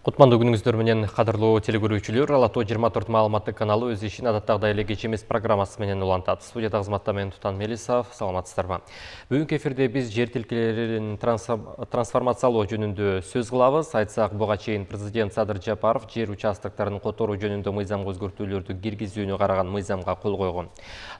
Кутмандуу күнүңүздөр менен кадырлуу телекөрүүчүлөр, Алато 24 маалыматтык каналы өз ишин адаттагыдай эле кечемес программасы менен улантат. Студияда кызматта мен Тутан Мелисов, саламатсыздарбы. Бүгүнкү эфирде биз жер тилкелерин трансформациялоо жөнүндө сөз кылабыз. Айтсак, буга чейин президент Садыр Жапаров жер участокторун которуу жөнүндө мыйзамга өзгөртүүлөрдү киргизүүнү караган мыйзамга кол койгон.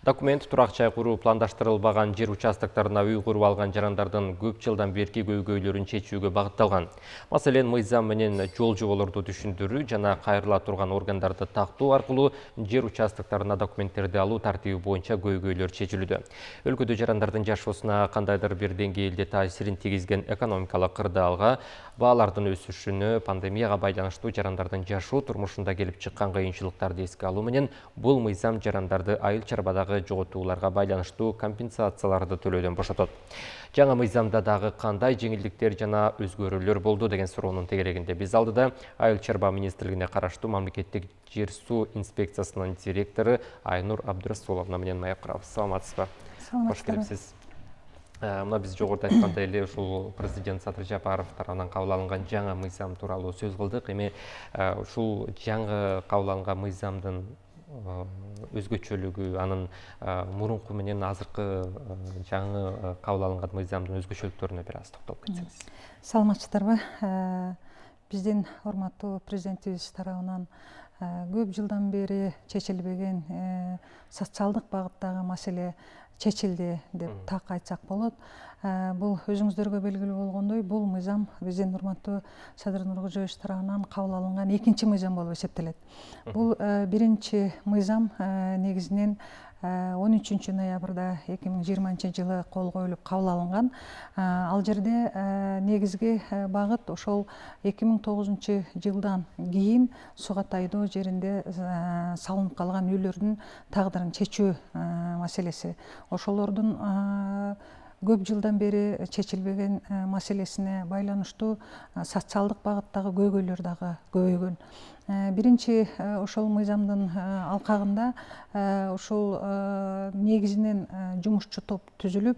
Документ турак жай куруу пландаштырылбаган жер участокторуна үй куруп алган жарандардын көп жылдан берки көйгөйлөрүн чечүүгө багытталган. Маселен, мыйзам менен жол жоболорду түшүндүрүү жана кайрыла турган органдарды тактоо аркылуу жер участокторуна документтерди алуу тартиби боюнча көйгөйлөр чечилүүдө. Өлкөдө жарандардын жашоосуна кандайдыр бир деңгээлде таасирин тийгизген экономикалык кырдаалга, баалардын өсүшүнө, пандемияга байланыштуу жарандардын жашоо турмушунда келип чыккан кыйынчылыктарды эске алуу менен бул мыйзам жарандарды айыл чарбадагы жоготууларга байланыштуу компенсацияларды төлөөдөн бошотот. Жаңа мыйзамда дагы кандай жеңилдиктер жана өзгөрүүлөр болду деген суроонун тегерегинде биз алдыда Айыл чарба министрлигине караштуу мамлекеттик жер суу инспекциясынын директору Айнур Абдырасуловна менен маек курабыз. Саламатсызбы? Кош келипсиз. Мына биз жогоруда айткандай эле ушул президент Садыр Жапаров тарабынан кабыл алынган жаңа мыйзам тууралуу сөз кылдык. Эми ушул жаңы кабыл алынган мыйзамдын өзгөчөлүгү, анын мурунку менен азыркы жаңы кабыл алынган мыйзамдын өзгөчөлүктөрүнө бир аз токтолуп кетсеңиз. Саламатчыларбы? Биздин урматтуу президентибиз тарабынан көп жылдан бери чечилбеген социалдык багыттагы маселе чечилди деп так айтсак болот. Бул өзүңүздөргө белгилүү болгондой, бул мыйзам биздин урматтуу Садыр Нуркожоевич тарабынан кабыл алынган экинчи мыйзам болуп эсептелет. Бул биринчи мыйзам негизинен 13 ноябрда 2020 жылы кол коюлуп кабыл алынган. Ал жерде негизги багыт ошол 2009 жылдан кийин суга тайдоо жеринде салынып калган үйлөрдүн тагдырын чечүү маселеси. Ошолордун көп жылдан бери чечилбеген маселесине байланыштуу социалдык багыттагы көйгөйлөр дагы көбөйгөн. Биринчи ошол мыйзамдын алкагында ушул негизинен жумушчу топ түзүлүп,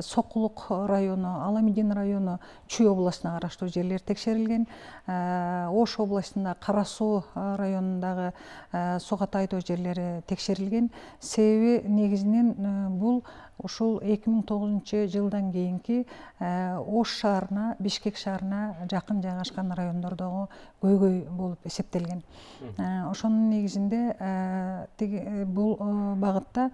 Сокулук району, Аламидин району, Чүй областына караштуу жерлер текшерилген. Ош областында Кара Суу районундагы суга тайдоо жерлери текшерилген. Себеби негизинен бул ушул 2009 жылдан кийинки Ош шаарына, Бишкек шаарына жакын жайгашкан райондордогу көйгөй болуп эсептелген. Ошонун негизинде бул багытта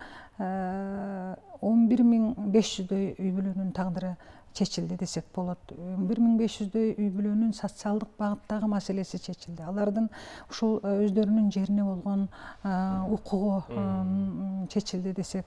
11.500 үй бүлөнүн тагдыры чечилди десек болот. 1500 үй бүлөнүн социалдык багыттагы маселеси чечилди. Алардын ушул өздөрүнүн жерине болгон укугу чечилди десек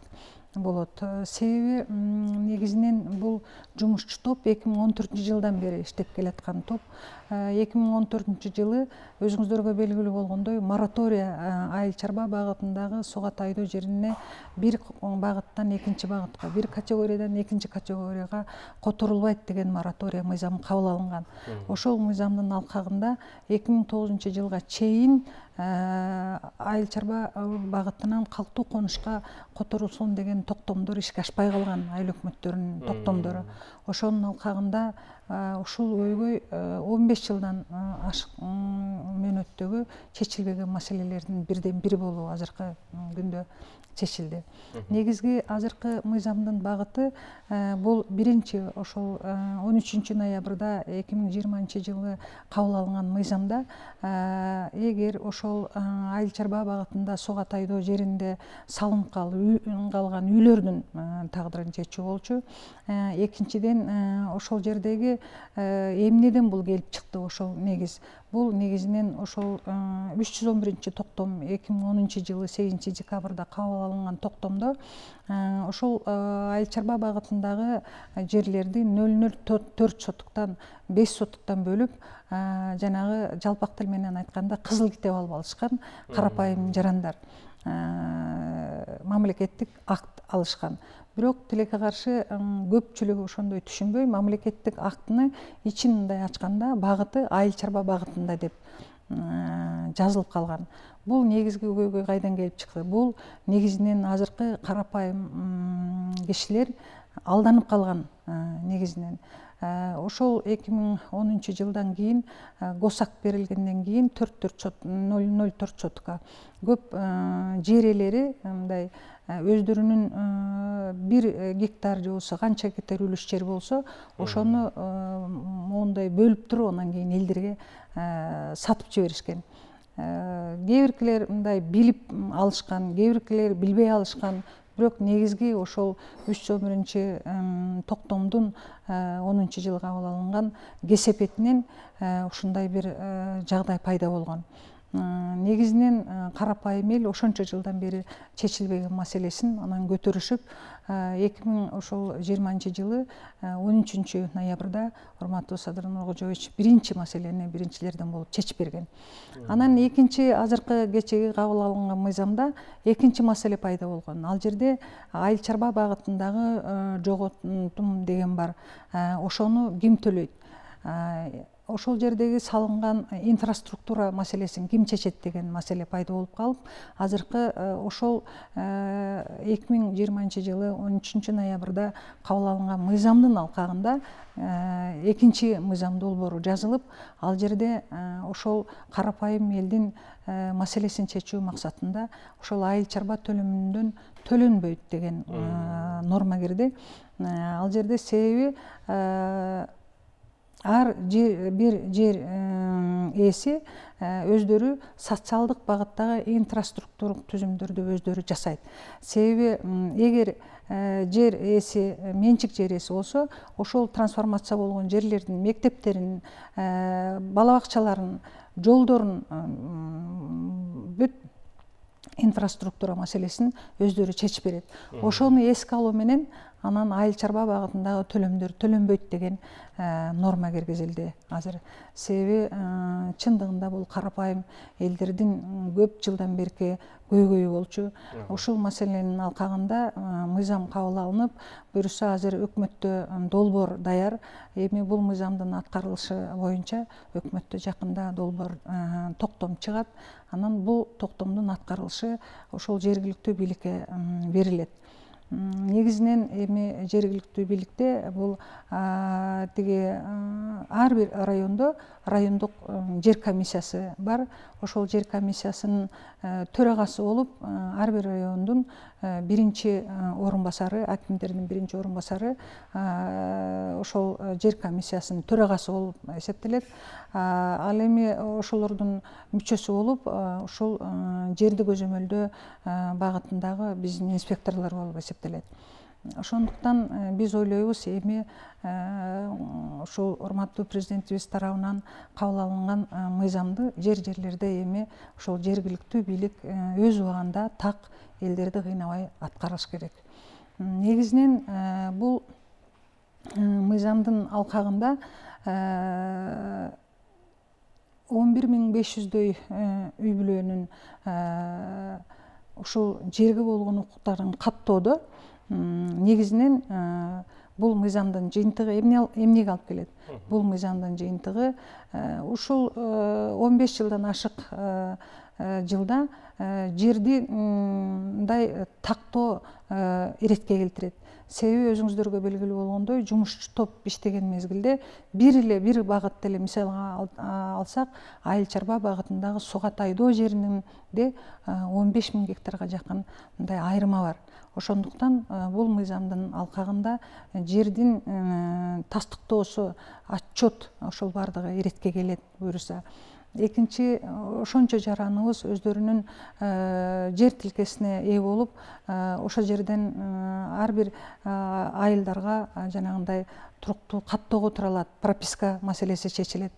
болот. Себеби негизинен бул жумушчу топ 2014 жылдан бери иштеп келаткан топ. 2014 жылы өзүңүздөргө белгилүү болгондой моратория айыл чарба багытындагы суга тайдоо жерине бир багыттан экинчи багытка, бир категориядан экинчи категорияга которулбайт деген моратория мыйзам кабыл алынган. Ошол мыйзамдын алкагында 2009 жылга чейин айыл чарба багытынан калктуу конушка которулсун деген токтомдор ишке ашпай калган, айыл өкмөттөрүнүн токтомдору. Ошонун алкагында ушул көйгөй 15 жылдан ашык мөөнөттөгү чечилбеген маселелердин бирден бири болуп азыркы күндө чечилди. Негизги азыркы мыйзамдын багыты бул биринчи ошол 13 ноябрда 2020 жылы кабыл алынган мыйзамда эгер ошол айыл чарба багытында суга тайдоо жеринде салынып калган үйлөрдүн тагдырын чечүү болчу. Экинчиден ошол жердеги эмнеден бул келип чыкты ошол негиз. Бул негизинен ошол 311 токтом 2010 жылы 8 декабрда кабыл алынган токтомдо ошол айыл чарба багытындагы жерлерди 0,04 сотуктан 5 сотуктан бөлүп, жанагы жалпак тил менен айтканда кызыл китеп алып алышкан карапайым жарандар мамлекеттик акт алышкан. Бирок тилекке каршы көпчүлүгү ошондой түшүнбөй, мамлекеттик актыны ичин мындай ачканда багыты айыл чарба багытында деп жазылып калган. Бул негизги көйгөй кайдан келип чыкты? Бул негизинен азыркы карапайым кишилер алданып калган негизинен. Ошол 2010 жылдан кийин ГОСАК берилгенден кийин 004 чотка көп жер ээлери мындай өздөрүнүн 1 гектар же болбосо канча гектар үлүш жер болсо ошону моундай бөлүп туруп анан кийин элдерге сатып жиберишкен. Кээ биркилер мындай билип алышкан, кээ биркилер билбей алышкан. Бирок негизги ошол 3.1 токтомдун 10 жылы кабыл алынган кесепетинен ушундай бир жагдай пайда болгон. Негизинен карапайым эл ошончо жылдан бери чечилбеген маселесин анан көтөрүшүп 2020 жылы 13 ноябрда урматтуу Садыр Нуркожоевич биринчи маселени биринчилерден болуп чечип берген. Анан экинчи азыркы кечеги кабыл алынган мыйзамда экинчи маселе пайда болгон. Ал жерде айыл чарба багытындагы жоготум деген бар. Ошону ким төлөйт? Ошол жердеги салынган инфраструктура маселесин ким чечет деген маселе пайда болуп калып, азыркы ошол 2020 жылы 13 ноябрда кабыл алынган мыйзамдын алкагында экинчи мыйзам долбоору жазылып, ал жерде ошол карапайым элдин маселесин чечүү максатында ошол айыл чарба төлөмүнөн төлөнбөйт деген норма кирди. Ал жерде себеби бир жер ээси өздөрү социалдык багыттагы инфраструктуралык түзүмдөрдү өздөрү жасайт. Себеби эгер жер ээси менчик жер ээси болсо, ошол трансформация болгон жерлердин мектептерин, бала бакчаларын, жолдорун бүт инфраструктура маселесин өздөрү чечип берет. Ошону эске алуу менен анан айыл чарба багытындагы төлөмдөр төлөнбөйт деген норма киргизилди азыр. Себеби чындыгында бул карапайым элдердин көп жылдан берки көйгөйү болчу. Ушул маселенин алкагында мыйзам кабыл алынып, буюрса азыр өкмөттө долбоор даяр. Эми бул мыйзамдын аткарылышы боюнча өкмөттө жакында долбоор токтом чыгат. Анан бул токтомдун аткарылышы ошол жергиликтүү бийликке берилет. Негизинен эми жергиликтүү бийликте бул тиги ар бир райондо райондук жер комиссиясы бар. Ошол жер комиссиясынын төрагасы болуп, ар бир райондун биринчи орун басары, акимдердин биринчи орун басары ошол жер комиссиясынын төрагасы болуп эсептелет. Ал эми ошолордун мүчөсү болуп, ушул жерди көзөмөлдөө багытындагы биздин инспекторлор болуп эсептелет. Ошондуктан биз ойлойбуз, эми ушул урматтуу президентибиз тарабынан кабыл алынган мыйзамды жерлерде эми ошол жергиликтүү бийлик өз убагында так элдерди кыйнабай аткарыш керек. Негизинен бул мыйзамдын алкагында 11.500дөй үй бүлөнүн ушул жерге болгон укуктарын каттоодо негизинен бул мыйзамдын жыйынтыгы эмнеге алып келет? Бул мыйзамдын жыйынтыгы ушул 15 жылдан ашык жылда жерди мындай тактоо иретке келтирет. Себеби өзүңүздөргө белгилүү болгондой, жумушчу топ иштеген мезгилде бир багытты эле мисалга алсак, айыл чарба багытындагы суга тайдоо жеринде 15.000 гектарга жакын мындай айырма бар. Ошондуктан бул мыйзамдын алкагында жердин тастыктоосу, отчет ошол бардыгы иретке келет буюрса. Экинчи, ошончо жараныбыз өздөрүнүн жер тилкесине ээ болуп, ошол жерден ар бир айылдарга жанагындай туруктуу каттоого тура алат, прописка маселеси чечилет.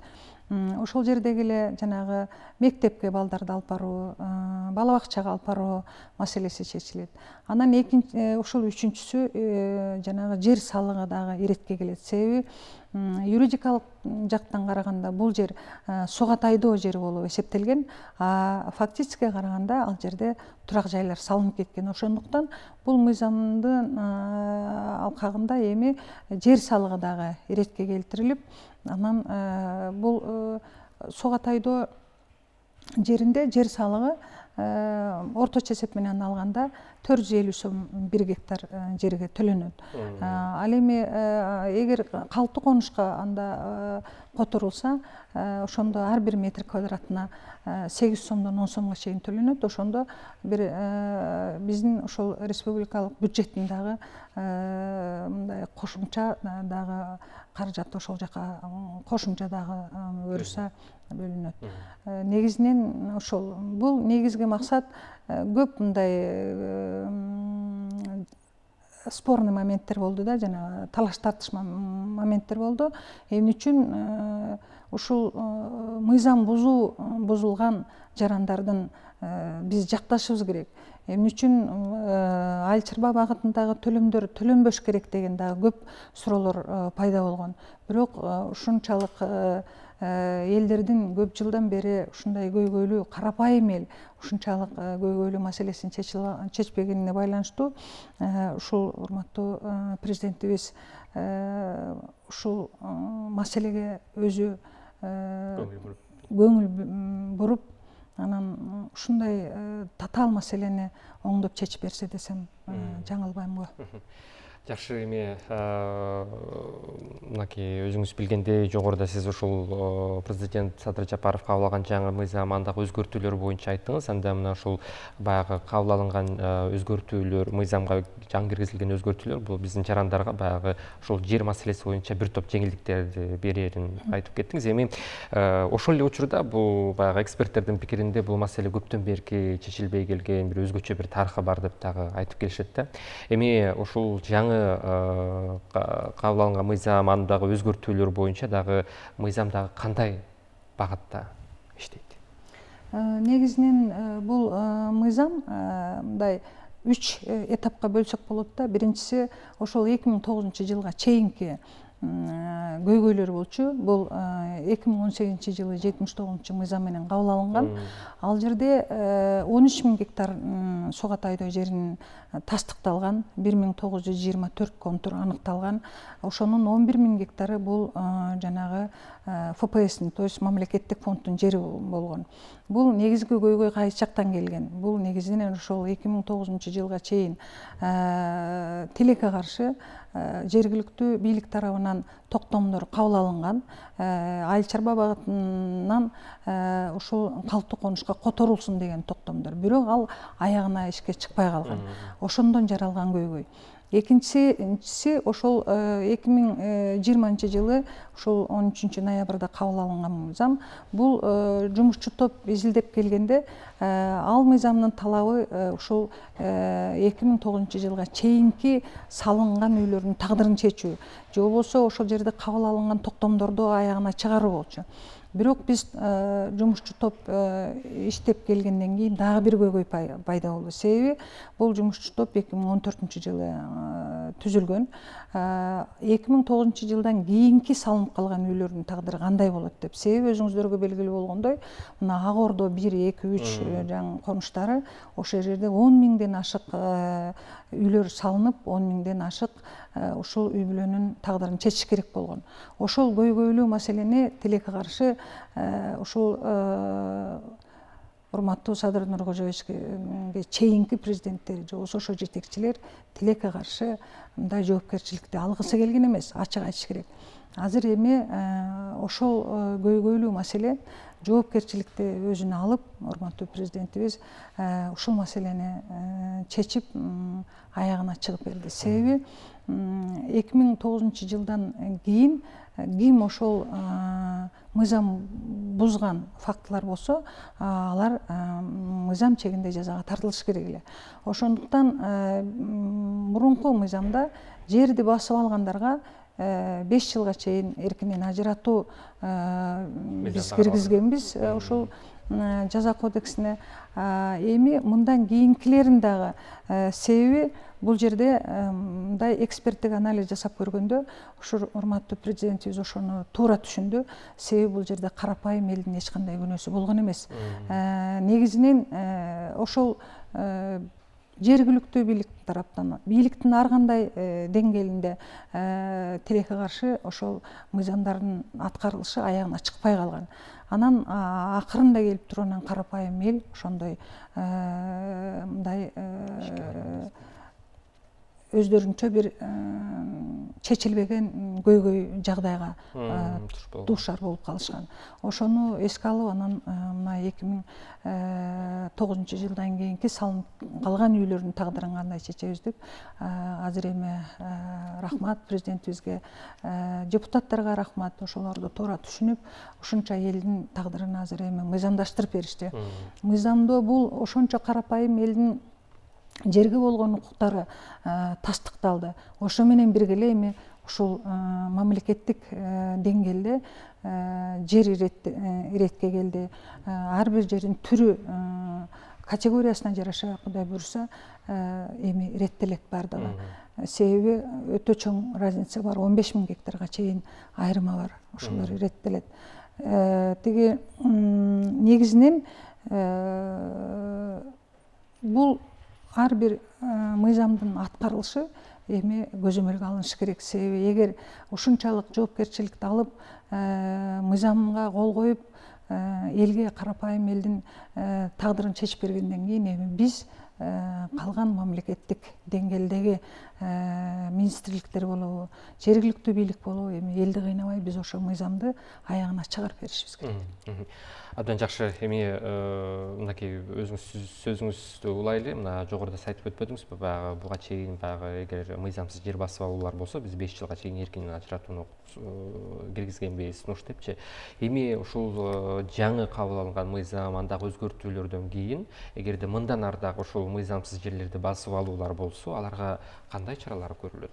Ошол жердеги эле жанагы мектепке балдарды алып баруу, бала бакчага алып баруу маселеси чечилет. Анан ушул үчүнчүсү жанагы жер салыгы дагы иретке келет. Себеби юридикалык жактан караганда бул жер суга тайдоо жери болуп эсептелген, а фактически караганда ал жерде турак жайлар салынып кеткен. Ошондуктан бул мыйзамдын алкагында эми жер салыгы дагы иретке келтирилип, анан бул суга тайдоо жеринде жер салыгы орточо эсеп менен алганда 450 сом 1 гектар жерге төлөнөт. Ал эми эгер калктуу конушка анда которулса, ошондо ар бир метр квадратына 8 сомдон 10 сомго чейин төлөнөт. Ошондо бир биздин ошол республикалык бюджеттин дагы мындай кошумча дагы каражат ошол жака кошумча дагы өрүсө бөлүнөт. Негизинен ошол бул негизги максат. Көп мындай спорный моменттер болду да, жана талаш тартыш моменттер болду. Эмне үчүн ушул мыйзам бузулган жарандардын биз жакташыбыз керек. Эмне үчүн Айыл чарба багытындагы төлөмдөр төлөнбөш керек деген дагы көп суроолор пайда болгон. Бирок ушунчалык элдердин көп жылдан бери ушундай көйгөйлүү карапайым эл ушунчалык көйгөйлүү маселесин чечпегенине байланыштуу ушул урматтуу президентибиз ушул маселеге өзү көңүл буруп, анан ушундай татаал маселени оңдоп чечип берсе десем жаңылбайм го. Жакшы, эми мынакей өзүңүз билгендей, жогоруда сиз ушул президент Садыр Жапаров кабыл алган жаңы мыйзам, андагы өзгөртүүлөр боюнча айттыңыз. Анда мына ушул баягы кабыл алынган өзгөртүүлөр, мыйзамга жаңы киргизилген өзгөртүүлөр бул биздин жарандарга баягы ушул жер маселеси боюнча бир топ жеңилдиктерди берерин айтып кеттиңиз. Эми ошол эле учурда бул баягы эксперттердин пикиринде бул маселе көптөн берки чечилбей келген, бир өзгөчө бир тарыхы бар деп дагы айтып келишет да. Эми ушул жаңы кабыл алынган мыйзам, андагы өзгөртүүлөр боюнча дагы мыйзам дагы кандай багытта иштейт? Негизинен бул мыйзам мындай 3 этапка бөлсөк болот да. Биринчиси ошол 2009 жылга чейинки көйгөйлөр болчу. Бул 2018 жылы 79 мыйзам менен кабыл алынган. Ал жерде 13.000 гектар суга тайдоо жеринин тастыкталган, 1924 контур аныкталган. Ошонун 11.000 гектары бул жанагы ФПСтин, то есть мамлекеттик фонддун жери болгон. Бул негизги көйгөй кайсы жактан келген? Бул негизинен ошол 2009 жылга чейин тилекке каршы жергиликтүү бийлик тарабынан токтомдор кабыл алынган. Айыл чарба багытынан ушул калктуу конушка которулсун деген токтомдор. Бирок ал аягына ишке чыкпай калган. Ошондон жаралган көйгөй. Экинчиси ошол 2020 жылы ошол 13 ноябрда кабыл алынган мыйзам. Бул жумушчу топ изилдеп келгенде ал мыйзамдын талабы ушул 2009 жылга чейинки салынган үйлөрдүн тагдырын чечүү, же болбосо ошол жерде кабыл алынган токтомдорду аягына чыгаруу болчу. Бирок биз жумушчу топ иштеп келгенден кийин дагы бир көйгөй пайда болду. Себеби бул жумушчу топ 2014 жылы түзүлгөн. 2009 жылдан кийинки салынып калган үйлөрдүн тагдыры кандай болот деп. Себеби өзүңүздөргө белгилүү болгондой, мына Ак Ордо 1, 2, 3 жаңы конуштары ошол жерде 10.000ден ашык үйлөр салынып, 10.000ден ашык ушул үй бүлөнүн тагдырын чечиш керек болгон. Ошол көйгөйлүү маселени тилекке каршы ушул урматтуу Садыр Нуркожоевичке чейинки президенттер, же болбосо ошо жетекчилер тилекке каршы мындай жоопкерчиликти алгысы келген эмес, ачык айтыш керек. Азыр эми ошол көйгөйлүү маселе жоопкерчиликти өзүнө алып, урматтуу президентибиз ушул маселени чечип аягына чыгып берди. Себеби 2009 жылдан кийин ким ошол мыйзам бузган фактылар болсо, алар мыйзам чегинде жазага тартылышы керек эле. Ошондуктан мурунку мыйзамда жерди басып алгандарга 5 жылга чейин эркинен ажыратуу биз киргизгенбиз ушул жаза кодексине. Эми мындан кийинкилерин дагы себеби бул жерде мындай эксперттик анализ жасап көргөндө ушул урматтуу президентибиз ошону туура түшүндү. Себеби бул жерде карапайым элдин эч кандай күнөөсү болгон эмес. Негизинен ошол жергиликтүү бийликтин тараптан, бийликтин ар кандай деңгээлинде тилекке каршы ошол мыйзамдардын аткарылышы аягына чыкпай калган. Анан акырында келип туруп анан карапайым эл ошондой мындай өздөрүнчө бир чечилбеген көйгөй жагдайга дуушар болуп калышкан. Ошону эске алып, анан мына 2009-жылдан кийинки салынып калган үйлөрдүн тагдырын кандай чечебиз деп азыр эми рахмат президентибизге, депутаттарга рахмат, ошолорду туура түшүнүп, ушунча элдин тагдырын азыр эми мыйзамдаштырып беришти. Мыйзамдоо бул ошончо карапайым элдин жерге болгон укуктары тастыкталды. Ошо менен бирге эле эми ушул мамлекеттик деңгээлде жер иретке келди. Ар бир жердин түрү категориясына жараша, Кудай буйруса, эми иреттелет бардыгы. Себеби өтө чоң разница бар, 15.000 гектарга чейин айырма бар. Ошолор иреттелет. Тиги негизинен бул ар бир мыйзамдын аткарылышы эми көзөмөлгө алынышы керек. Себеби эгер ушунчалык жоопкерчиликти алып, мыйзамга кол коюп, элге, карапайым элдин тагдырын чечип бергенден кийин эми биз калган мамлекеттик деңгээлдеги министрликтер болобу, жергиликтүү бийлик болобу, эми элди кыйнабай биз ошол мыйзамды аягына чыгарып беришибиз керек. Абдан жакшы. Эми мынакей өзүңүз сөзүңүздү улайлы, мына жогоруда айтып өтпөдүңүзбү, баягы буга чейин баягы эгер мыйзамсыз жер басып алуулар болсо, биз 5 жылга чейин эркин ажыратууну киргизгенбиз, сунуш депчи. Эми ушул жаңы кабыл алынган мыйзам, андагы өзгөртүүлөрдөн кийин, эгерде мындан ары дагы ушул мыйзамсыз жерлерди басып алуулар болсо, аларга кандай чаралар көрүлөт?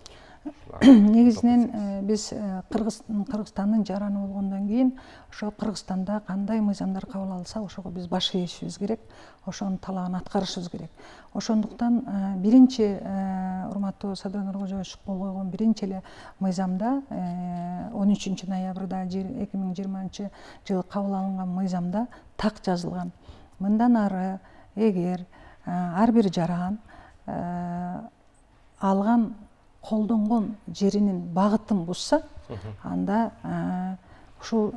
Негизинен биз Кыргызстандын жараны болгондон кийин ошо Кыргызстанда кандай мыйзамдар кабыл алынса, ошого биз баш ийишибиз керек, ошонун талабын аткарышыбыз керек. Ошондуктан биринчи урматтуу Садыр Нуркожоевич кол койгон биринчи эле мыйзамда 13 ноябрда 2020 жылы кабыл алынган мыйзамда так жазылган. Мындан ары эгер ар бир жаран алган колдонгон жеринин багытын бузса, анда ушул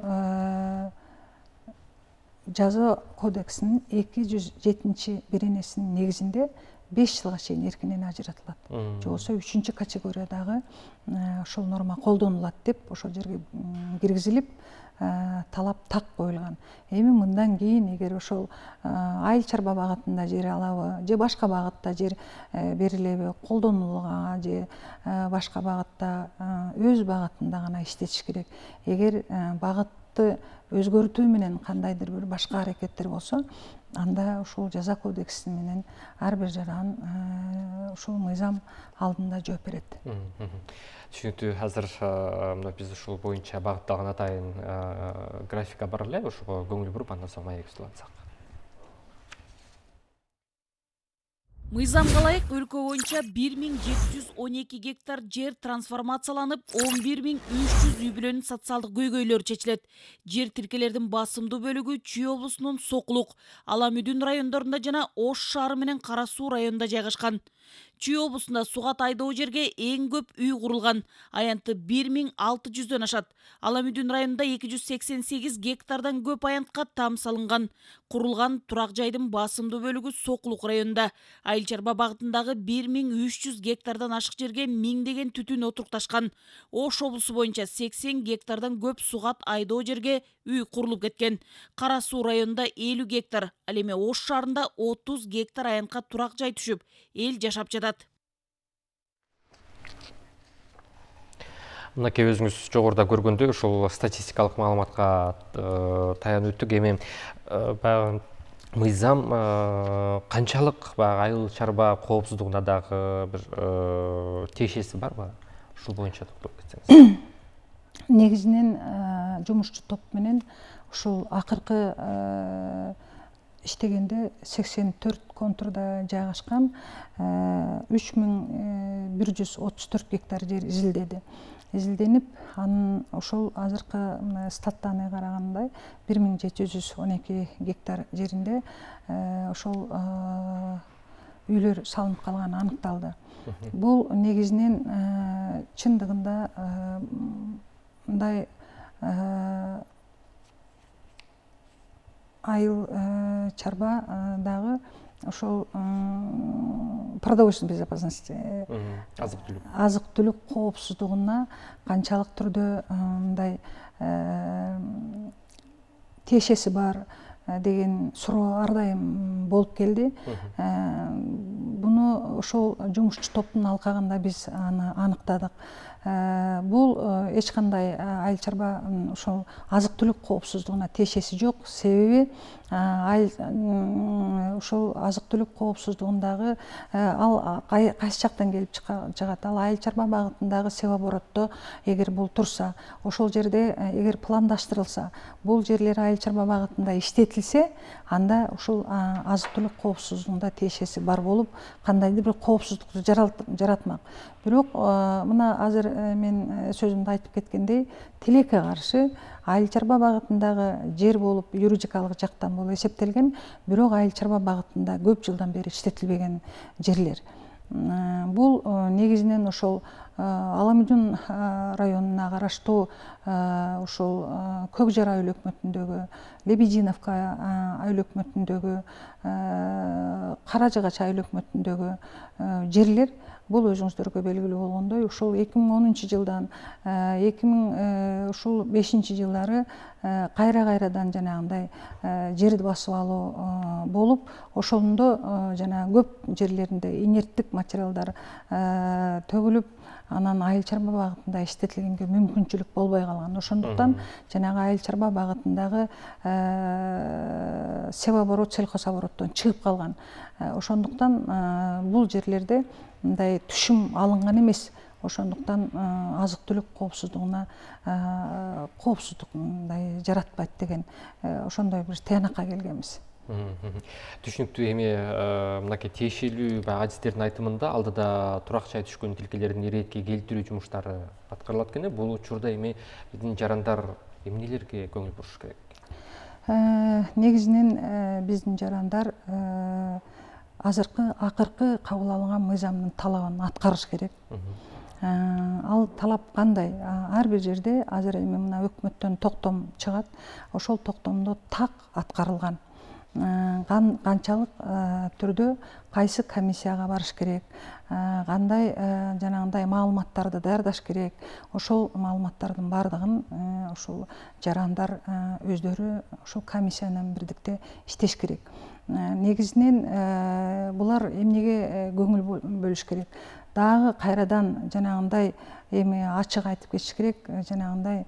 жаза кодексинин 207 беренесинин негизинде 5 жылга чейин эркинен ажыратылат. Же болбосо 3 категориядагы ошол норма колдонулат деп ошол жерге киргизилип, талап так коюлган. Эми мындан кийин эгер ошол айыл чарба багытында жер алабы, же башка багытта жер берилеби, колдонулууга же башка багытта өз багытында гана иштетиш керек. Эгер багытты өзгөртүү менен кандайдыр бир башка аракеттер болсо, анда ушул жаза кодекси менен ар бир жаран ушул мыйзам алдында жооп берет. Түшүнүктүү. Азыр биз ушул боюнча багытталган атайын графика бар эле, ошого көңүл буруп, андан соң маегибизди улантсак. Мыйзамга ылайык өлкө боюнча 1712 гектар жер трансформацияланып, 11300 үй бүлөнүн социалдык көйгөйлөрү чечилет. Жер тиркелердин басымдуу бөлүгү Чүй облусунун Сокулук, Аламүдүн райондорунда жана Ош шаары менен Кара Суу районунда жайгашкан. Чүй облусунда сугат айдоо жерге эң көп үй курулган. Аянты 1600дөн ашат. Аламүдүн районунда 288 гектардан көп аянтка там салынган. Курулган турак жайдын басымдуу бөлүгү Сокулук районунда. Айыл чарба багытындагы 1300 гектардан ашык жерге миңдеген түтүн отурукташкан. Ош облусу боюнча 80 гектардан көп сугат айдоо жерге үй курулуп кеткен. Кара Суу районунда 50 гектар, ал эми Ош шаарында 30 гектар аянтка турак жай түшүп, эл жашап жатат. Мынакей өзүңүз жогоруда көргөндөй, ушул статистикалык маалыматка таянып өттүк. Эми баягы мыйзам канчалык айыл чарба коопсуздугуна дагы бир тиешеси барбы? Ушул боюнча токтолуп кетсеңиз. Негизинен жумушчу топ менен ушул акыркы иштегенде 84 контурда жайгашкан 3134 гектар жер изилденип, анын ошол азыркы стат даныга карагандай 1712 гектар жеринде ошол үйлөр салынып калганы аныкталды. Бул негизинен чындыгында мындай айыл чарба дагы ошол продовольственной безопасности, азык-түлүк коопсуздугуна канчалык түрдө мындай тиешеси бар деген суроо ар дайым болуп келди. Буну ошол жумушчу топтун алкагында биз аны аныктадык. Бул эч кандай айыл чарба ошол азык-түлүк коопсуздугуна тиешеси жок. Себеби ошол азык-түлүк коопсуздугундагы ал кайсы жактан келип чыгат? Ал айыл чарба багытындагы севооборотто эгер бул турса, ошол жерде эгер пландаштырылса, бул жерлер айыл чарба багытында иштетилсе, анда ушул азык-түлүк коопсуздугунда тиешеси бар болуп, кандайдыр бир коопсуздукту жаратмак. Бирок мына азыр мен сөзүмдө айтып кеткендей, тилекке каршы айыл чарба багытындагы жер болуп, юридикалык жактан болуп эсептелген, бирок айыл чарба багытында көп жылдан бери иштетилбеген жерлер. Бул негизинен ошол Аламүдүн районуна караштуу ошол Көк Жар айыл өкмөтүндөгү, Лебединовка айыл өкмөтүндөгү, Кара Жыгач айыл өкмөтүндөгү жерлер. Бул өзүңүздөргө белгилүү болгондой, ушул 2010 жылдан 2005 жылдары кайрадан жанагындай жерди басып алуу болуп, ошондо жана көп жерлеринде инерттик материалдар төгүлүп, анан айыл чарба багытында иштетилгенге мүмкүнчүлүк болбой калган. Ошондуктан жанагы айыл чарба багытындагы севооборот сельхозобороттон чыгып калган. Ошондуктан бул жерлерде мындай түшүм алынган эмес. Ошондуктан азык-түлүк коопсуздугуна коопсуздук мындай жаратпайт деген ошондой бир тыянакка келгенбиз. Түшүнүктүү. Эми мынакей тиешелүү адистердин айтымында алдыда турак жай түшкөн тилкелердин иретке келтирүү жумуштары аткарылат экен. Бул учурда эми биздин жарандар эмнелерге көңүл буруш керек? Негизинен биздин жарандар акыркы кабыл алынган мыйзамдын талабын аткарыш керек. Ал талап кандай? Ар бир жерде азыр эми мына өкмөттөн токтом чыгат. Ошол токтомдо так аткарылган. Канчалык түрдө кайсы комиссияга барыш керек, кандай жанагындай маалыматтарды даярдаш керек. Ошол маалыматтардын баардыгын ошол жарандар өздөрү ошол комиссия менен бирдикте иштеш керек. Негизинен булар эмнеге көңүл бөлүш керек? Дагы кайрадан жанагындай эми ачык айтып кетиш керек, жанагындай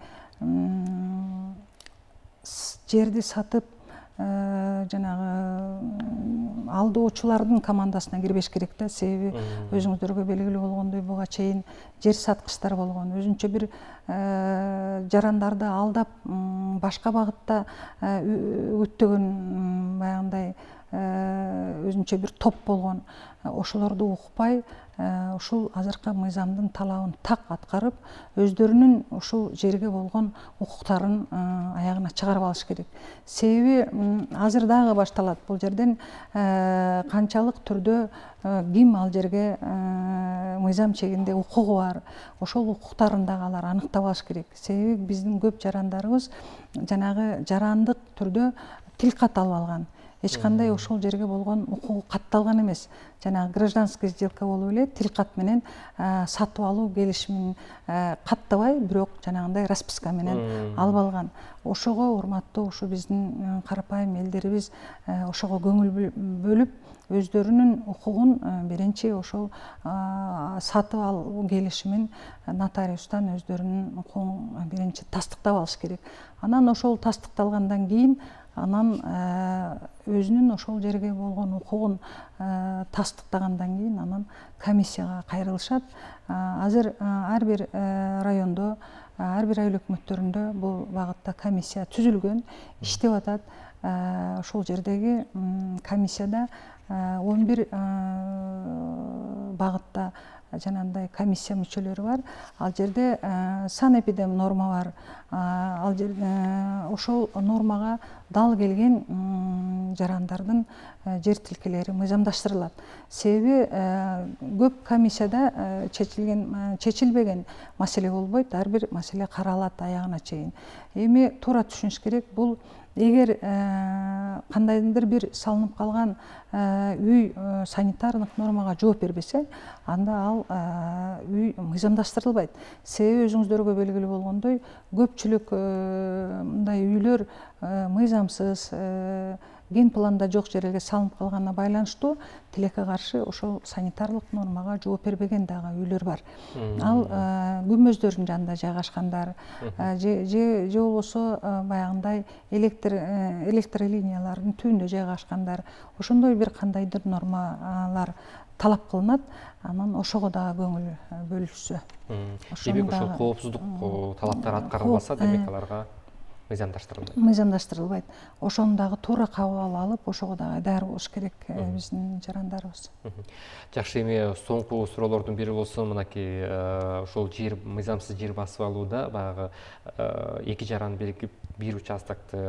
жерди сатып жанагы алдоочулардын командасына кирбеш керек да. Себеби өзүңүздөргө белгилүү болгондой буга чейин жер саткычтар болгон. Өзүнчө бир жарандарды алдап башка багытта үгүттөгөн баягындай өзүнчө бир топ болгон. Ошолорду укпай ушул азыркы мыйзамдын талабын так аткарып, өздөрүнүн ушул жерге болгон укуктарын аягына чыгарып алыш керек. Себеби азыр дагы башталат бул жерден канчалык түрдө ким ал жерге мыйзам чегинде укугу бар, ошол укуктарын дагы алар аныктап алыш керек. Себеби биздин көп жарандарыбыз жанагы жарандык түрдө тил кат алып алган. Эч кандай ошол жерге болгон укугу катталган эмес. Жанагы гражданский сделка болуп эле тил кат менен сатып алуу келишимин каттабай, бирок жанагындай расписка менен алып алган. Ошого урматтуу ушу биздин карапайым элдерибиз ошого көңүл бөлүп, өздөрүнүн укугун биринчи ошол сатып алуу келишимин нотариустан өздөрүнүн укугун биринчи тастыктап алыш керек. Анан ошол тастыкталгандан кийин анан өзүнүн ошол жерге болгон укугун тастыктагандан кийин анан комиссияга кайрылышат. Азыр ар бир райондо, ар бир айыл өкмөттөрүндө бул багытта комиссия түзүлгөн, иштеп атат. Ошол жердеги комиссияда 11 багытта жанагындай комиссия мүчөлөрү бар. Ал жерде санэпидем норма бар. Ал жерде ошол нормага дал келген жарандардын жер тилкелери мыйзамдаштырылат. Себеби көп комиссияда чечилбеген маселе болбойт, ар бир маселе каралат аягына чейин. Эми туура түшүнүш керек, бул эгер кандайдыр бир салынып калган үй санитардык нормага жооп бербесе, анда ал үй мыйзамдаштырылбайт. Себеби өзүңүздөргө белгилүү болгондой, көпчүлүк мындай үйлөр мыйзамсыз, ген планда жок жерге салынып калганына байланыштуу тилекке каршы ошол санитарлык нормага жооп бербеген дагы үйлөр бар. Ал күмбөздөрдүн жанында жайгашкандар, же болбосо баягындай электр линиялардын түбүндө жайгашкандар, ошондой бир кандайдыр нормалар талап кылынат, анан ошого дагы көңүл бөлүшсө. Демек ошол коопсуздук талаптары аткарылбаса, демек аларга мыйзамдаштырылбайт. Ошону дагы туура кабыл алып, ошого дагы даяр болуш керек биздин жарандарыбыз. Жакшы, эми соңку суроолордун бири болсо, мынакей ошол жер мыйзамсыз жер басып алууда баягы эки жаран бирикип бир участокты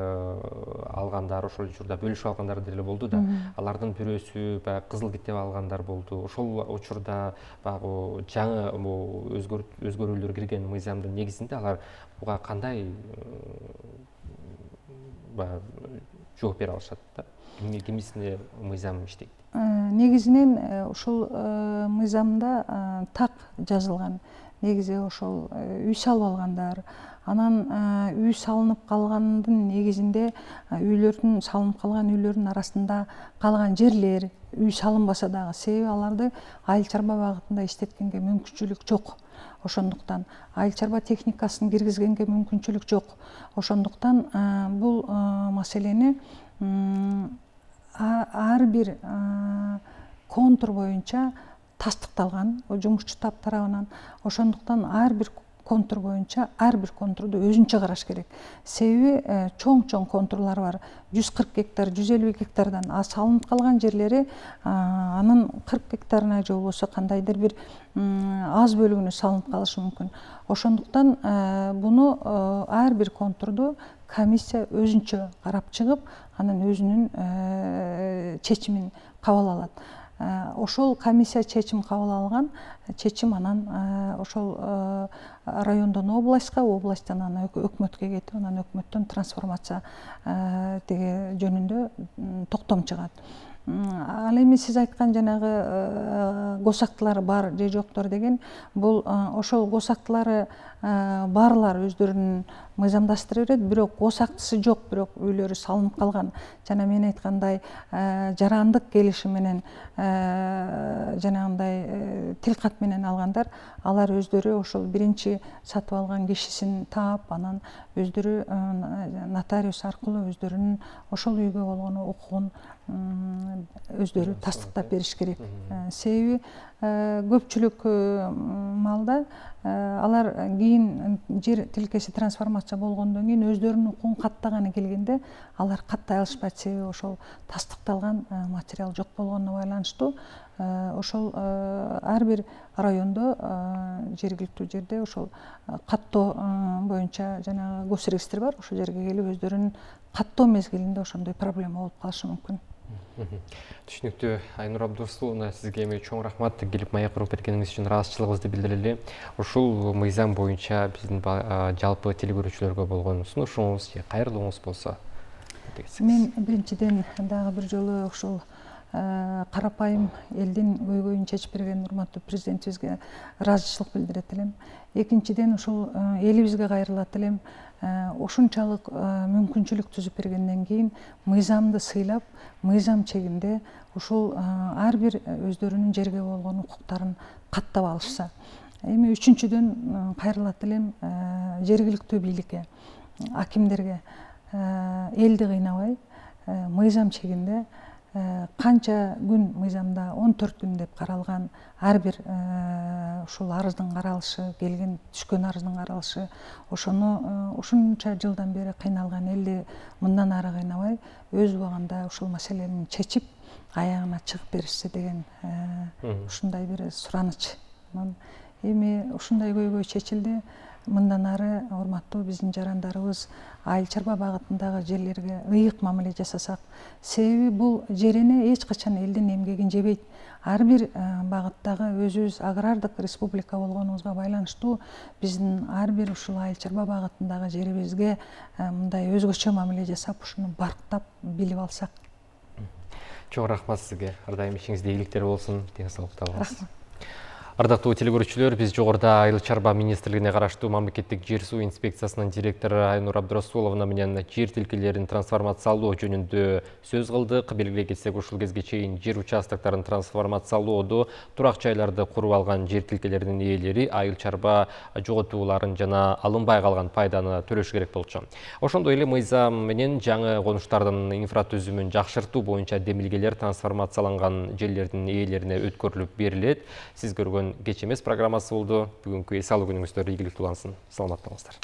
алгандар, ошол учурда бөлүшүп алгандар деле болду да. Алардын бирөөсү баягы кызыл китеп алгандар болду. Ошол учурда баягы жаңы өзгөрүүлөр кирген мыйзамдын негизинде алар буга кандай жооп бере алышат да? Кимисине мыйзам иштейт? Негизинен ошол мыйзамда так жазылган. Негизи ошол үй салып алгандар, анан үй салынып калгандын негизинде үйлөрдүн салынып калган үйлөрдүн арасында калган жерлер үй салынбаса дагы, себеби аларды айыл чарба багытында иштеткенге мүмкүнчүлүк жок. Ошондуктан айыл чарба техникасын киргизгенге мүмкүнчүлүк жок. Ошондуктан бул маселени ар бир контур боюнча тастыкталган жумушчу тап тарабынан. Ошондуктан ар бир контур боюнча ар бир контурду өзүнчө караш керек. Себеби чоң контурлар бар. 140 гектар, 150 гектардан салынып калган жерлери анын 40 гектарына же болбосо кандайдыр бир аз бөлүгүнө салынып калышы мүмкүн. Ошондуктан буну ар бир контурду комиссия өзүнчө карап чыгып, анан өзүнүн чечимин кабыл алат. Ошол комиссия чечим кабыл алган, чечим анан ошол райондон областка, областтан анан өкмөткө кетип, анан өкмөттөн трансформация жөнүндө токтом чыгат. Ал эми сиз айткан жанагы гос-актылар бар же жоктор деген, бул ошол гос-актылары барлар өздөрүнүн мыйзамдаштыра берет, бирок гос-актысы жок, бирок үйлөрү салынып калган. Жана мен айткандай жарандык келишим менен жанагындай тилкат менен алгандар, алар өздөрү ошол биринчи сатып алган кишисин таап, анан өздөрү нотариус аркылуу өздөрүнүн ошол үйгө болгон укугун өздөрү тастыктап бериш керек. Себеби көпчүлүк маалда алар кийин жер тилкеси трансформация болгондон кийин өздөрүнүн укугун каттаганы келгенде алар каттай алышпайт, себеби ошол тастыкталган материал жок болгонуна байланыштуу. Ошол ар бир райондо жергиликтүү жерде ошол каттоо боюнча жанагы госрегистр бар, ошол жерге келип өздөрүнүн каттоо мезгилинде ошондой проблема болуп калышы мүмкүн. Түшүнүктүү. Айнура Абдурасуловна, сизге эми чоң рахмат, келип маек уруп беркениңиз үчүн ыраазычылыгыбызды билдирели. Ушул мыйзам боюнча биздин жалпы телегөрүүчүлөргө болгон сунушуңуз же кайрылууңуз болсо. Мен биринчиден дагы бир жолу ушул карапайым элдин көйгөйүн чечип берген урматтуу президентибизге ыраазычылык билдирет элем. Экинчиден ушул элибизге кайрылат элем. Ушунчалык мүмкүнчүлүк түзүп бергенден кийин мыйзамды сыйлап, мыйзам чегинде ушул ар бир өздөрүнүн жерге болгон укуктарын каттап алышса. Эми үчүнчүдөн кайрылат элем жергиликтүү бийликке, акимдерге, элди кыйнабай, мыйзам чегинде канча күн мыйзамда 14 күн деп каралган, ар бир ушул арыздын каралышы, келген түшкөн арыздын каралышы, ошону ушунча жылдан бери кыйналган элди мындан ары кыйнабай, өз убагында ушул маселени чечип, аягына чыгып беришсе деген ушундай бир сураныч. Эми ушундай көйгөй чечилди. Мындан ары урматтуу биздин жарандарыбыз айыл чарба багытындагы жерлерге ыйык мамиле жасасак, себеби бул жер эне эч качан элдин эмгегин жебейт. Ар бир багыттагы өзүбүз агрардык республика болгонубузга байланыштуу биздин ар бир ушул айыл чарба багытындагы жерибизге мындай өзгөчө мамиле жасап, ушуну барктап билип алсак. Чоң рахмат сизге. Ар дайым ишиңизде ийгиликтер болсун. Ден соолукта болуңуз. Ардактуу телекөрүүчүлөр, биз жогоруда Айыл чарба министрлигине караштуу мамлекеттик жер суу инспекциясынын директору Айнур Абдурасуловна менен жер тилкелерин трансформациялоо жөнүндө сөз кылдык. Белгилей кетсек, ушул кезге чейин жер участоктарын трансформациялоодо турак жайларды куруп алган жер тилкелеринин ээлери айыл чарба жоготууларын жана алынбай калган пайданы төлөш керек болчу. Ошондой эле мыйзам менен жаңы конуштардын инфратүзүмүн жакшыртуу боюнча демилгелер трансформацияланган жерлердин ээлерине өткөрүлүп берилет. Сиз көргөн кеч эмес программасы болду. Бүгүнкү эс алуу күнүңүздөр ийгиликтүү улансын. Саламат болуңуздар.